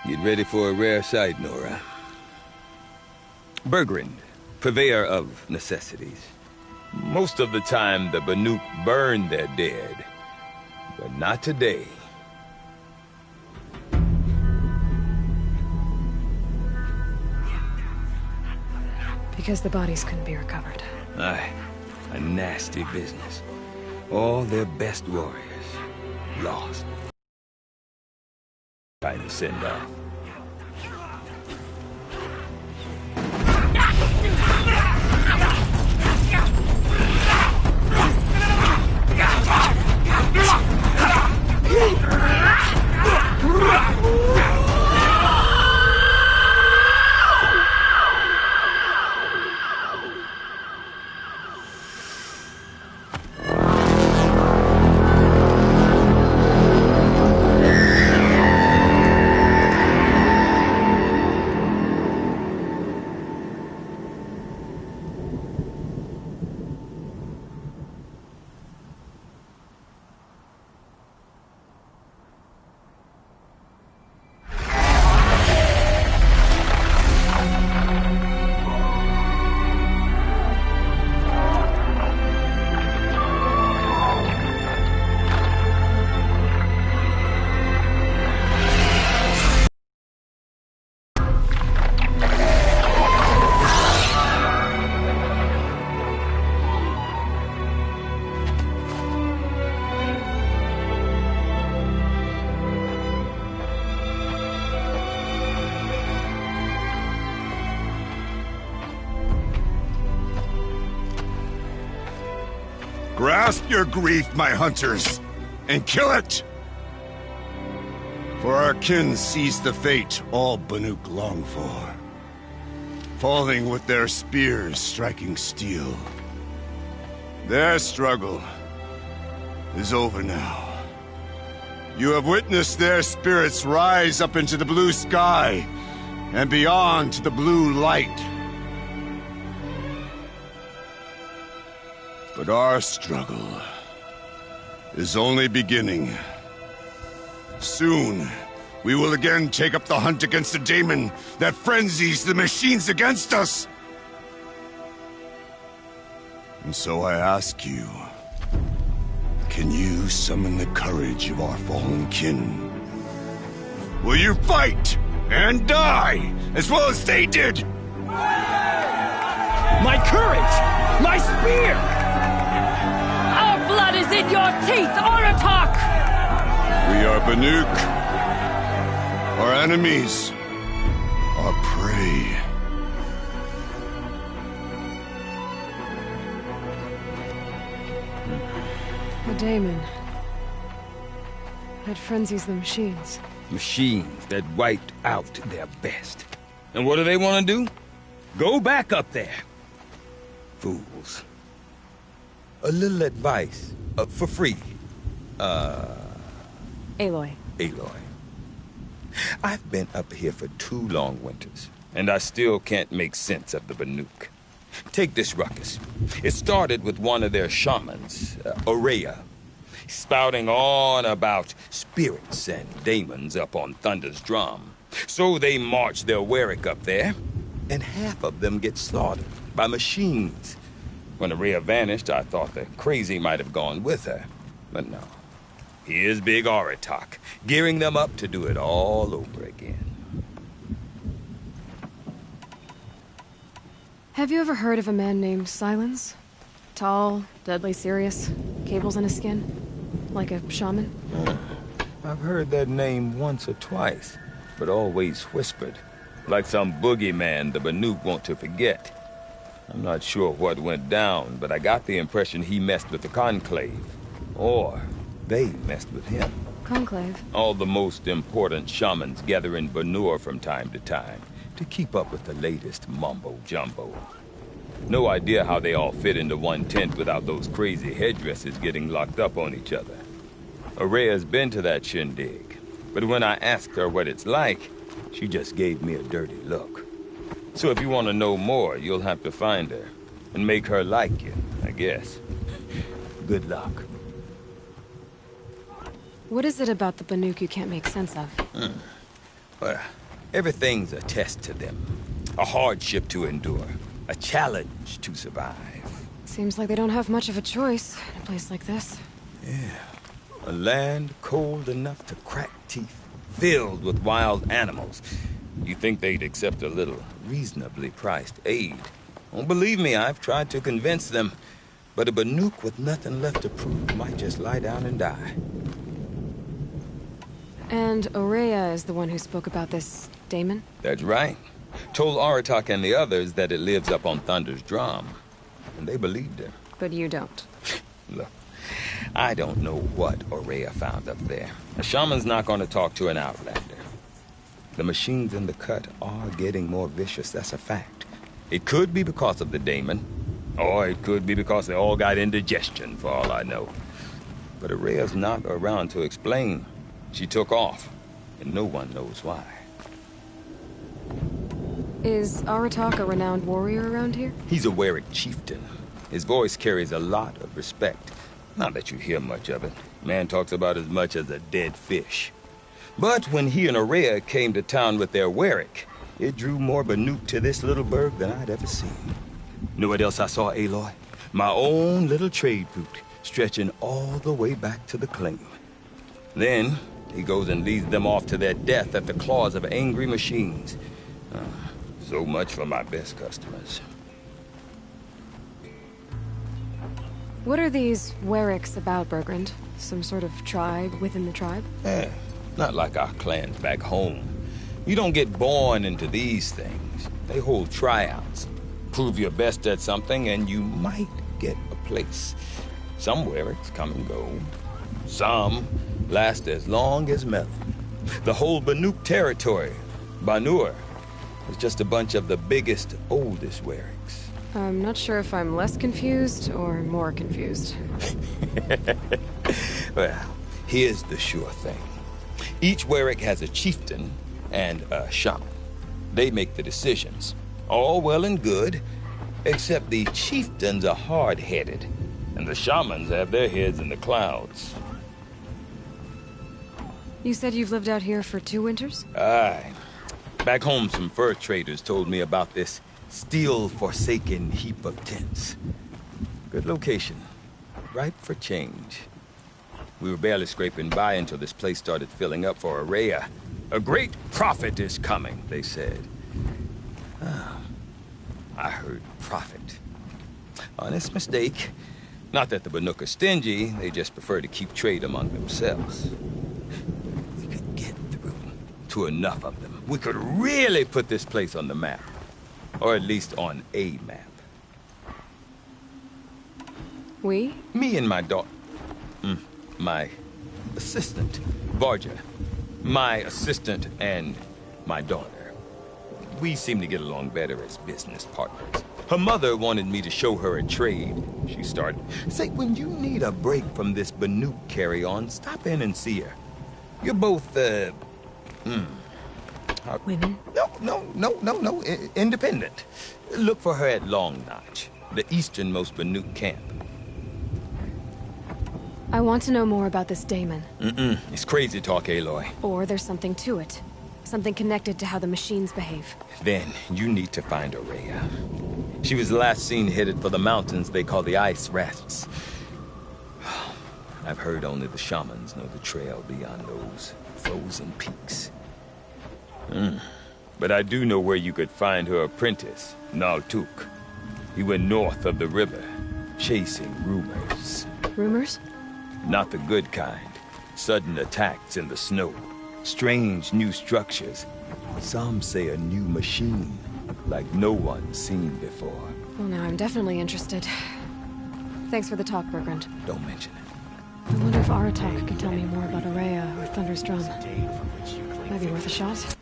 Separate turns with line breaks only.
Get ready for a rare sight, Nora. Bergrind, purveyor of necessities. Most of the time, the Banuk burn their dead. But not today.
Because the bodies couldn't be recovered.
Aye, a nasty business. All their best warriors lost. Time to send off.
Grasp your grief, my hunters, and kill it! For our kin sees the fate all Banuk long for. Falling with their spears striking steel. Their struggle is over now. You have witnessed their spirits rise up into the blue sky, and beyond to the blue light. But our struggle is only beginning. Soon, we will again take up the hunt against the daemon that frenzies the machines against us. And so I ask you, can you summon the courage of our fallen kin? Will you fight and die as well as they did?
My courage! My spear!
Our blood is in your teeth, Oratok!
We are Banuk. Our enemies are prey.
The daemon. That frenzies the machines.
Machines that wiped out their best. And what do they want to do? Go back up there. Fools. A little advice, for free.
Aloy.
Aloy. I've been up here for 2 long winters, and I still can't make sense of the Banuk. Take this ruckus. It started with one of their shamans, Aurea, spouting on about spirits and daemons up on Thunder's drum. So they march their Warwick up there, and half of them get slaughtered by machines. When Aurea vanished, I thought the crazy might have gone with her. But no. Here's Big Oratok, gearing them up to do it all over again.
Have you ever heard of a man named Silence? Tall, deadly serious, cables in his skin? Like a shaman?
I've heard that name once or twice, but always whispered. Like some boogeyman the Banuk want to forget. I'm not sure what went down, but I got the impression he messed with the Conclave. Or they messed with him.
Conclave?
All the most important shamans gather in Banur from time to time to keep up with the latest mumbo-jumbo. No idea how they all fit into one tent without those crazy headdresses getting locked up on each other. Aurea's been to that shindig, but when I asked her what it's like, she just gave me a dirty look. So if you want to know more, you'll have to find her and make her like you, I guess. Good luck.
What is it about the Banuk you can't make sense of?
Well, Everything's a test to them. A hardship to endure. A challenge to survive.
Seems like they don't have much of a choice in a place like this.
A land cold enough to crack teeth, filled with wild animals. You think they'd accept a little reasonably priced aid? Don't believe me, I've tried to convince them. But a Banuk with nothing left to prove might just lie down and die.
And Aurea is the one who spoke about this daemon?
That's right. Told Aratak and the others that it lives up on Thunder's drum. And they believed her.
But you don't.
Look, I don't know what Aurea found up there. A shaman's not going to talk to an outlander. The machines in the cut are getting more vicious, that's a fact. It could be because of the daemon, or it could be because they all got indigestion, for all I know. But Aurea's not around to explain. She took off, and no one knows why.
Is Aratak a renowned warrior around here?
He's a Warwick chieftain. His voice carries a lot of respect. Not that you hear much of it. Man talks about as much as a dead fish. But when he and Aurea came to town with their Warwick, it drew more Banuk to this little burg than I'd ever seen. Know what else I saw, Aloy? My own little trade route, stretching all the way back to the claim. Then, he goes and leads them off to their death at the claws of angry machines. So much for my best customers.
What are these Warwicks about, Bergrand? Some sort of tribe within the tribe?
Not like our clans back home. You don't get born into these things. They hold tryouts. Prove your best at something and you might get a place. Some Warwicks come and go. Some last as long as Melon. The whole Banuk territory, Banur, is just a bunch of the biggest, oldest Warwicks.
I'm not sure if I'm less confused or more confused.
Well, here's the sure thing. Each Warwick has a chieftain and a shaman. They make the decisions. All well and good, except the chieftains are hard-headed, and the shamans have their heads in the clouds.
You said you've lived out here for 2 winters?
Aye. Back home, some fur traders told me about this steel-forsaken heap of tents. Good location. Ripe for change. We were barely scraping by until this place started filling up for Aurea. A great prophet is coming, they said. I heard prophet. Honest mistake. Not that the Banuk are stingy, they just prefer to keep trade among themselves. We could get through to enough of them. We could really put this place on the map. Or at least on a map.
We?
Me and my daughter. My assistant, Varja. My assistant and my daughter. We seem to get along better as business partners. Her mother wanted me to show her a trade. She started. Say, when you need a break from this Banuk carry-on, stop in and see her. You're both,
Women?
No. Independent. Look for her at Long Notch, the easternmost Banuk camp.
I want to know more about this daemon.
It's crazy talk, Aloy.
Or there's something to it. Something connected to how the machines behave.
Then, you need to find Aurea. She was last seen headed for the mountains they call the Ice Rats. I've heard only the shamans know the trail beyond those frozen peaks. But I do know where you could find her apprentice, Naltuk. He went north of the river, chasing rumors.
Rumors?
Not the good kind. Sudden attacks in the snow. Strange new structures. Some say a new machine, like no one's seen before.
Well, now I'm definitely interested. Thanks for the talk, Bergrand.
Don't mention it.
I wonder if Aratak could tell me more about Aurea or Thunder's drum. Might be worth a shot.